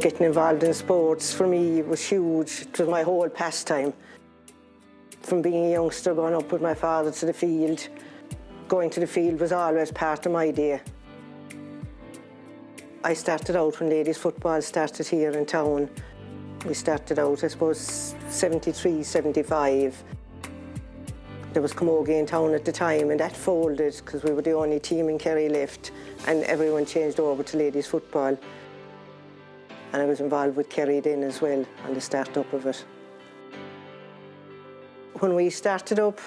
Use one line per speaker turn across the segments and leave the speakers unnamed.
Getting involved in sports for me was huge. It was my whole pastime. From being a youngster, going up with my father to the field, going to the field was always part of my day. I started out when ladies football started here in town. We started out, I suppose, 73, 75. There was Comhghairdeas in town at the time, and that folded because we were the only team in Kerry left, and everyone changed over to ladies football. And I was involved with Kerry then as well on the start-up of it. When we started up,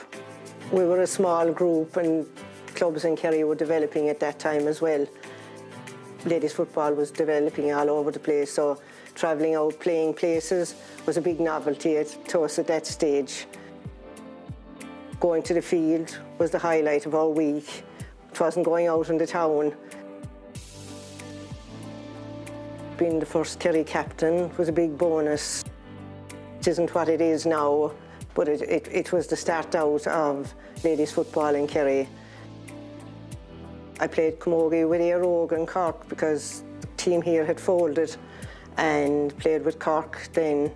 we were a small group and clubs in Kerry were developing at that time as well. Ladies football was developing all over the place, so travelling out, playing places was a big novelty to us at that stage. Going to the field was the highlight of our week. It wasn't going out in the town. Being the first Kerry captain was a big bonus. It isn't what it is now, but it was the start out of ladies football in Kerry. I played Comhghairdeas with Éire and Cork because the team here had folded, and played with Cork then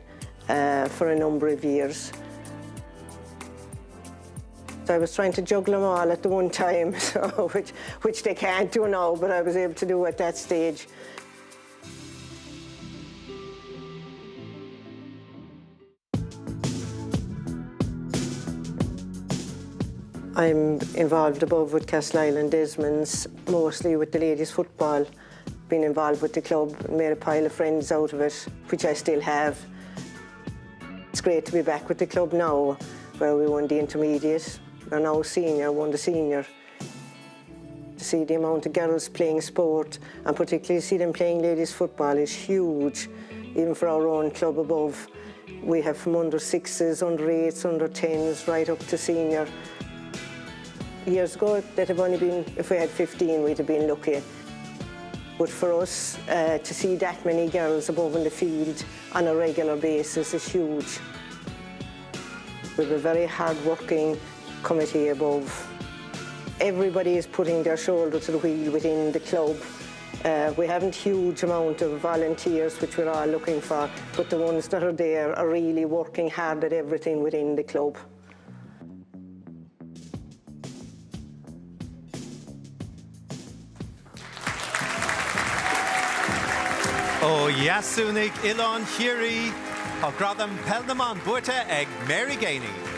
for a number of years. So I was trying to juggle them all at the one time, so which they can't do now, but I was able to do at that stage. I'm involved above with Castleisland Desmonds, mostly with the ladies football. Been involved with the club and made a pile of friends out of it, which I still have. It's great to be back with the club now, where we won the intermediate. We're now senior, won the senior. To see the amount of girls playing sport, and particularly see them playing ladies football, is huge, even for our own club above. We have from under 6s, under 8s, under 10s, right up to senior. Years ago, that have only been, if we had 15, we'd have been lucky. But for us, to see that many girls above in the field on a regular basis is huge. We have a very hard-working committee above. Everybody is putting their shoulder to the wheel within the club. We haven't a huge amount of volunteers, which we're all looking for, but the ones that are there are really working hard at everything within the club.
O Iasúnig Ilan Hiri, o Gradam Pheil Buirte ag Mary Geaney.